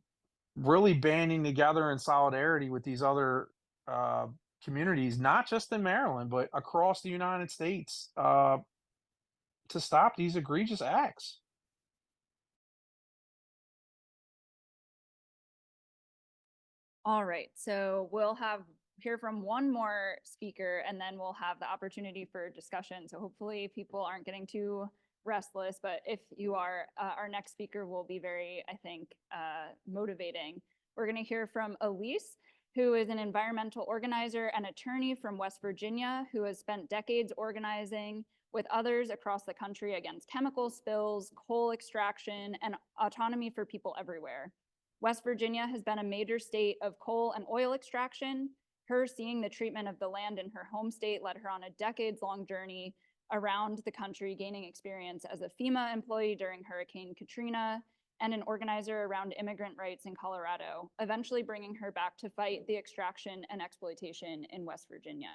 Speaker 5: really banding together in solidarity with these other uh, communities, not just in Maryland, but across the United States, to stop these egregious acts.
Speaker 2: All right. So we'll hear from one more speaker, and then we'll have the opportunity for discussion. So hopefully people aren't getting too restless, but if you are, our next speaker will be very, I think, motivating. We're going to hear from Elise, who is an environmental organizer and attorney from West Virginia, who has spent decades organizing with others across the country against chemical spills, coal extraction, and autonomy for people everywhere. West Virginia has been a major state of coal and oil extraction. Her seeing the treatment of the land in her home state led her on a decades-long journey around the country, gaining experience as a FEMA employee during Hurricane Katrina and an organizer around immigrant rights in Colorado, eventually bringing her back to fight the extraction and exploitation in West Virginia.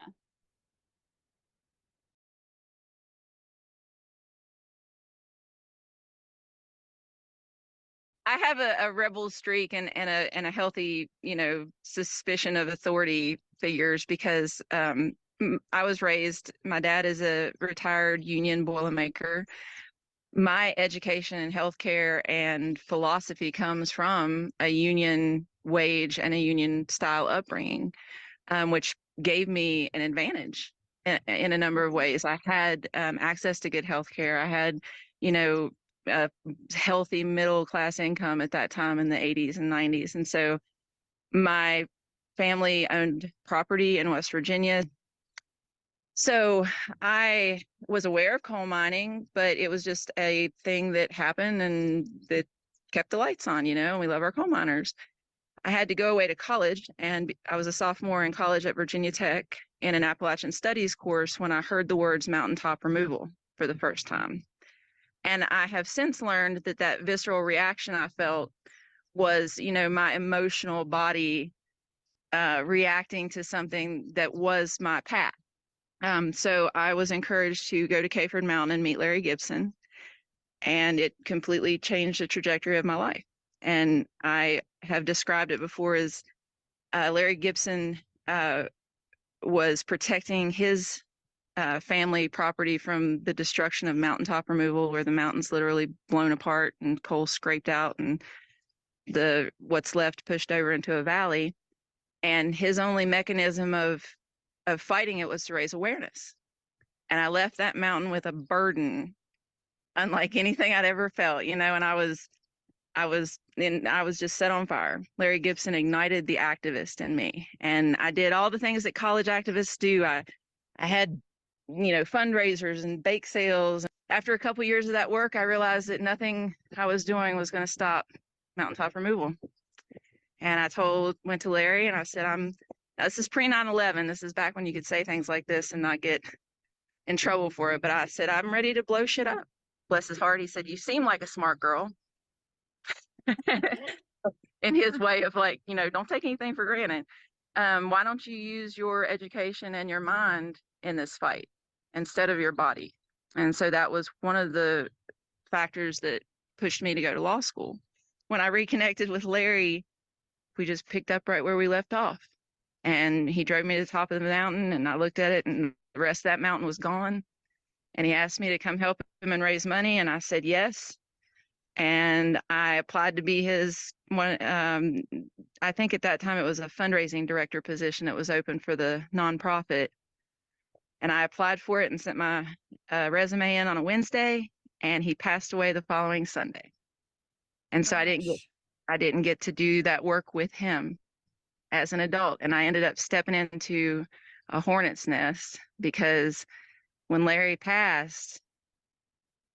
Speaker 6: I have a rebel streak and a healthy, suspicion of authority figures because I was raised, my dad is a retired union boilermaker. My education in healthcare and philosophy comes from a union wage and a union style upbringing, which gave me an advantage in a number of ways. I had access to good healthcare. I had, a healthy middle class income at that time in the 80s and 90s. And so my family owned property in West Virginia. So I was aware of coal mining, but it was just a thing that happened and that kept the lights on, and we love our coal miners. I had to go away to college, and I was a sophomore in college at Virginia Tech in an Appalachian Studies course when I heard the words mountaintop removal for the first time. And I have since learned that that visceral reaction I felt was, my emotional body reacting to something that was my path. So I was encouraged to go to Cayford Mountain and meet Larry Gibson, and it completely changed the trajectory of my life. And I have described it before as Larry Gibson was protecting his family property from the destruction of mountaintop removal, where the mountains literally blown apart and coal scraped out and what's left pushed over into a valley. And his only mechanism of fighting it was to raise awareness. And I left that mountain with a burden unlike anything I'd ever felt, and I was just set on fire. Larry Gibson ignited the activist in me, and I did all the things that college activists do. I had, fundraisers and bake sales. After a couple years of that work, I realized that nothing I was doing was going to stop mountaintop removal. And I went to Larry and I said, this is pre 9/11. This is back when you could say things like this and not get in trouble for it. But I said, I'm ready to blow shit up. Bless his heart. He said, you seem like a smart girl. In his way of like, don't take anything for granted. Why don't you use your education and your mind in this fight instead of your body? And so that was one of the factors that pushed me to go to law school. When I reconnected with Larry, we just picked up right where we left off. And he drove me to the top of the mountain, and I looked at it, and the rest of that mountain was gone. And he asked me to come help him and raise money, and I said yes. And I applied to be his one. I think at that time it was a fundraising director position that was open for the nonprofit. And I applied for it and sent my resume in on a Wednesday, and he passed away the following Sunday. And so I didn't get to do that work with him as an adult. And I ended up stepping into a hornet's nest because when Larry passed,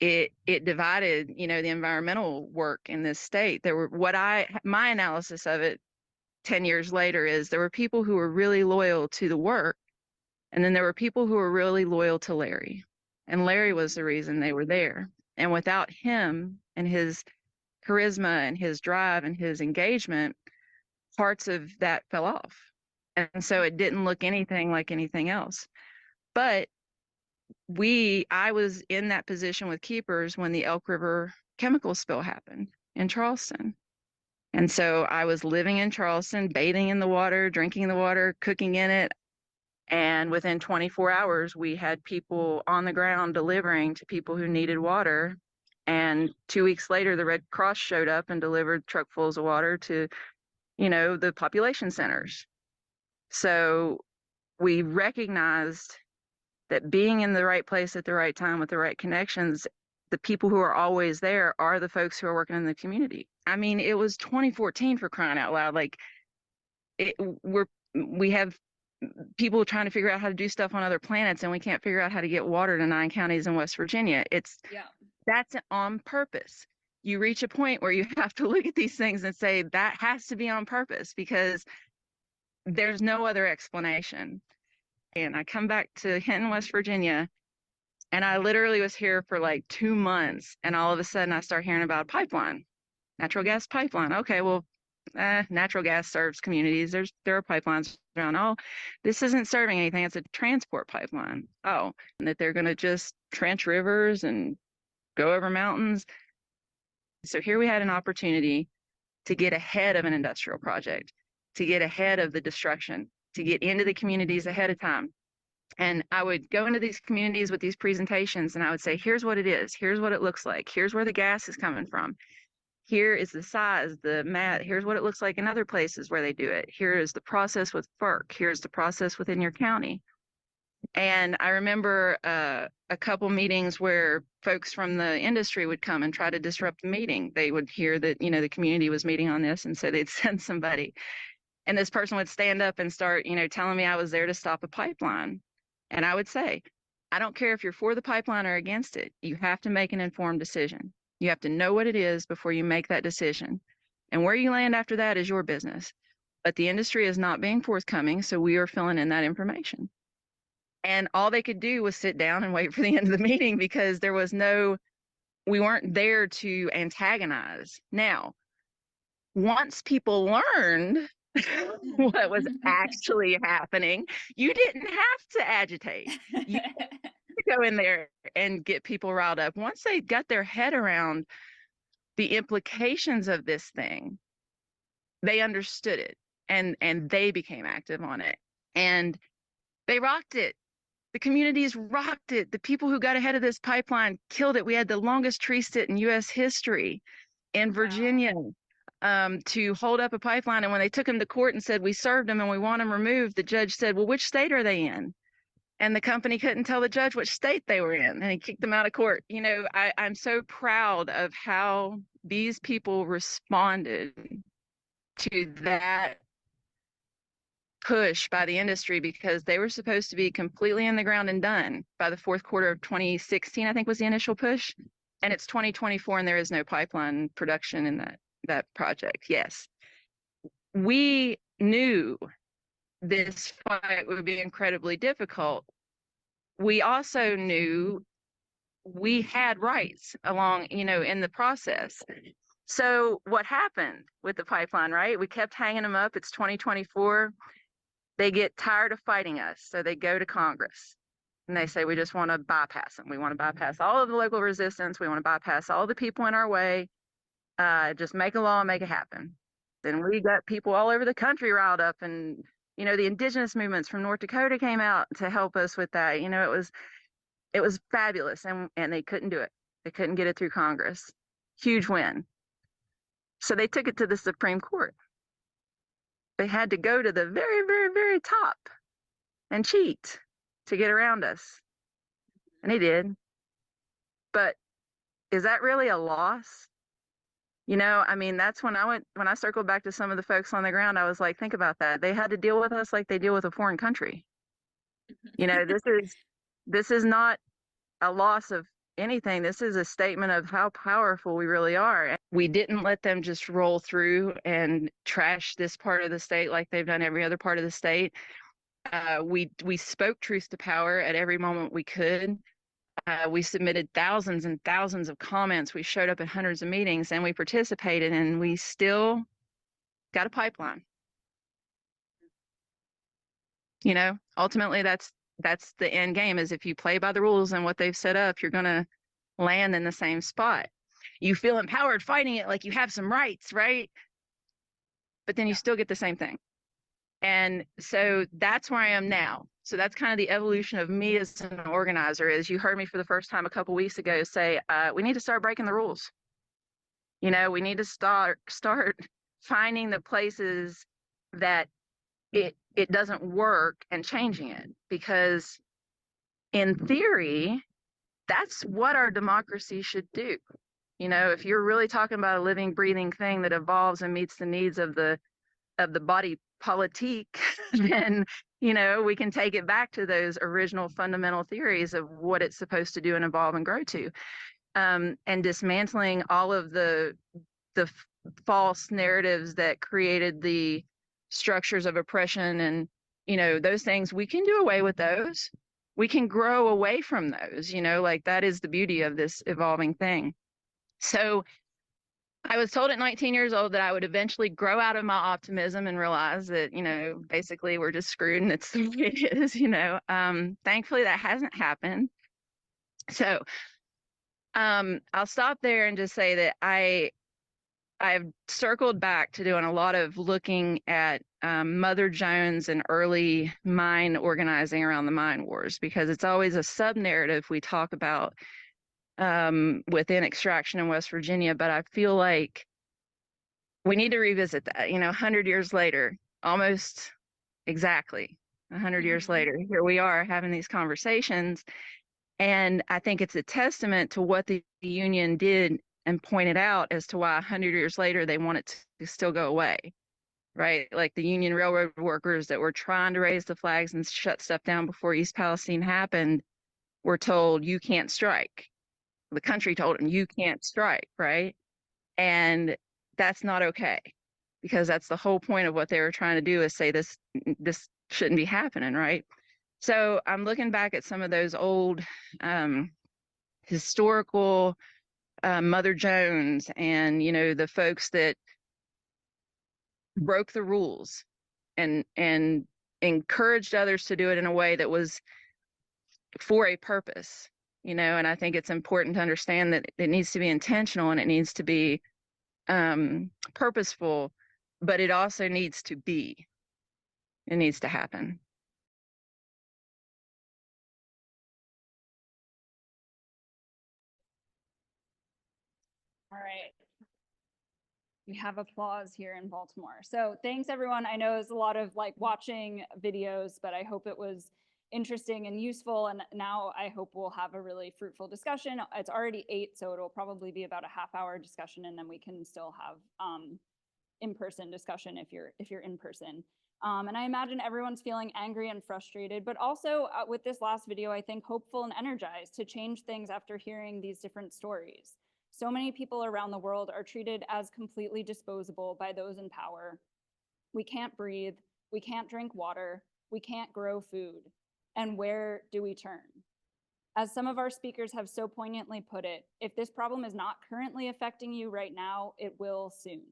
Speaker 6: it divided, the environmental work in this state. My analysis of it 10 years later is there were people who were really loyal to the work, and then there were people who were really loyal to Larry. And Larry was the reason they were there. And without him and his charisma and his drive and his engagement, parts of that fell off. And so it didn't look anything like anything else. But I was in that position with Keepers when the Elk River chemical spill happened in Charleston. And so I was living in Charleston, bathing in the water, drinking the water, cooking in it. And within 24 hours, we had people on the ground delivering to people who needed water. And 2 weeks later, the Red Cross showed up and delivered truckfuls of water to, the population centers. So we recognized that being in the right place at the right time with the right connections, the people who are always there are the folks who are working in the community. I mean, it was 2014 for crying out loud. Like we have people trying to figure out how to do stuff on other planets, and we can't figure out how to get water to 9 counties in West Virginia. That's on purpose. You reach a point where you have to look at these things and say that has to be on purpose because there's no other explanation. And I come back to Hinton, West Virginia, and I literally was here for like 2 months, and all of a sudden I start hearing about a pipeline, natural gas pipeline. Okay, well, natural gas serves communities. There are pipelines around. Oh, this isn't serving anything. It's a transport pipeline. Oh, and that they're going to just trench rivers and go over mountains. So here we had an opportunity to get ahead of an industrial project, to get ahead of the destruction, to get into the communities ahead of time. And I would go into these communities with these presentations, and I would say, here's what it is. Here's what it looks like. Here's where the gas is coming from. Here is the size, the mat. Here's what it looks like in other places where they do it. Here is the process with FERC. Here's the process within your county. And I remember a couple meetings where folks from the industry would come and try to disrupt the meeting. They would hear that, the community was meeting on this, and so they'd send somebody. And this person would stand up and start, telling me I was there to stop a pipeline. And I would say, I don't care if you're for the pipeline or against it. You have to make an informed decision. You have to know what it is before you make that decision. And where you land after that is your business. but the industry is not being forthcoming, so we are filling in that information. And all they could do was sit down and wait for the end of the meeting because we weren't there to antagonize. Now, once people learned what was actually happening, you didn't have to agitate. You could go in there and get people riled up. Once they got their head around the implications of this thing, they understood it and they became active on it. And they rocked it. The communities rocked it. The people who got ahead of this pipeline killed it. We had the longest tree sit in U.S. history in Virginia to hold up a pipeline. And when they took them to court and said, we served them and we want them removed, the judge said, well, which state are they in? And the company couldn't tell the judge which state they were in, and he kicked them out of court. You know, I'm so proud of how these people responded to that push by the industry, because they were supposed to be completely in the ground and done by the fourth quarter of 2016, I think was the initial push. And it's 2024 and there is no pipeline production in that project. Yes. We knew this fight would be incredibly difficult. We also knew we had rights along, in the process. So what happened with the pipeline, right? We kept hanging them up. It's 2024. They get tired of fighting us. So they go to Congress and they say, we just want to bypass them. We want to bypass all of the local resistance. We want to bypass all the people in our way. Just make a law and make it happen. Then we got people all over the country riled up, and, the indigenous movements from North Dakota came out to help us with that. It was fabulous, and they couldn't do it. They couldn't get it through Congress. Huge win. So they took it to the Supreme Court. They had to go to the very, very, very top and cheat to get around us. And they did. But is that really a loss? That's when I circled back to some of the folks on the ground, I was like, think about that. They had to deal with us like they deal with a foreign country. This is not a loss of anything. This is a statement of how powerful we really are. We didn't let them just roll through and trash this part of the state like they've done every other part of the state. We spoke truth to power at every moment we could. We submitted thousands and thousands of comments. We showed up at hundreds of meetings and we participated, and we still got a pipeline. Ultimately that's the end game, is if you play by the rules and what they've set up, you're going to land in the same spot. You feel empowered fighting it like you have some rights, right? But then you still get the same thing. And so that's where I am now. So that's kind of the evolution of me as an organizer. Is you heard me for the first time a couple weeks ago say, we need to start breaking the rules. We need to start finding the places that it doesn't work and changing it. Because in theory, that's what our democracy should do. If you're really talking about a living, breathing thing that evolves and meets the needs of the body politique, then, we can take it back to those original fundamental theories of what it's supposed to do and evolve and grow to. And dismantling all of the false narratives that created the structures of oppression and, those things, we can do away with those. We can grow away from those, that is the beauty of this evolving thing. So I was told at 19 years old that I would eventually grow out of my optimism and realize that, basically we're just screwed and it's the way it is, Thankfully that hasn't happened. So I'll stop there and just say that I've circled back to doing a lot of looking at Mother Jones and early mine organizing around the mine wars, because it's always a sub-narrative we talk about within extraction in West Virginia. But I feel like we need to revisit that, 100 years later, almost exactly 100 years later, here we are having these conversations. And I think it's a testament to what the union did and pointed out as to why 100 years later they want it to still go away, right? Like the Union Railroad workers that were trying to raise the flags and shut stuff down before East Palestine happened were told, you can't strike. The country told them, you can't strike, right? And that's not okay. because that's the whole point of what they were trying to do, is say this shouldn't be happening, right? So I'm looking back at some of those old historical Mother Jones, and the folks that broke the rules and encouraged others to do it in a way that was for a purpose. And I think it's important to understand that it needs to be intentional and it needs to be purposeful, but it also needs to be. It needs to happen.
Speaker 2: All right. We have applause here in Baltimore. So thanks everyone. I know it's a lot of like watching videos, but I hope it was interesting and useful. And now I hope we'll have a really fruitful discussion. It's already 8, so it'll probably be about a half-hour discussion, and then we can still have in-person discussion if you're in person. And I imagine everyone's feeling angry and frustrated, but also with this last video, I think hopeful and energized to change things after hearing these different stories. So many people around the world are treated as completely disposable by those in power. We can't breathe, we can't drink water, we can't grow food. And where do we turn? As some of our speakers have so poignantly put it, if this problem is not currently affecting you right now, it will soon.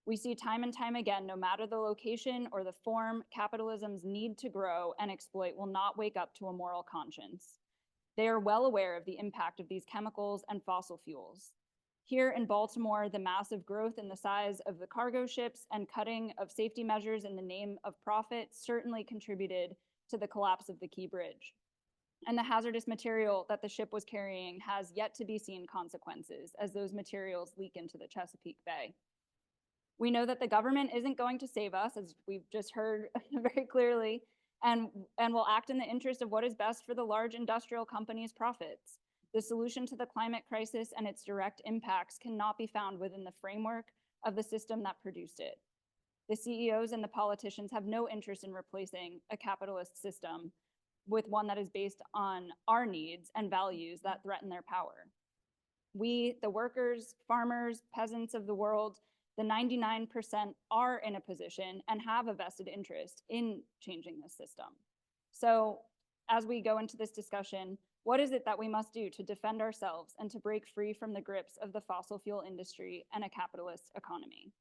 Speaker 2: We see time and time again, no matter the location or the form, capitalism's need to grow and exploit will not wake up to a moral conscience. They are well aware of the impact of these chemicals and fossil fuels. Here in Baltimore, the massive growth in the size of the cargo ships and cutting of safety measures in the name of profit certainly contributed to the collapse of the Key Bridge. And the hazardous material that the ship was carrying has yet to be seen consequences as those materials leak into the Chesapeake Bay. We know that the government isn't going to save us, as we've just heard very clearly, and will act in the interest of what is best for the large industrial companies' profits. The solution to the climate crisis and its direct impacts cannot be found within the framework of the system that produced it. The CEOs and the politicians have no interest in replacing a capitalist system with one that is based on our needs and values that threaten their power. We, the workers, farmers, peasants of the world, the 99% are in a position and have a vested interest in changing this system. So as we go into this discussion, what is it that we must do to defend ourselves and to break free from the grips of the fossil fuel industry and a capitalist economy?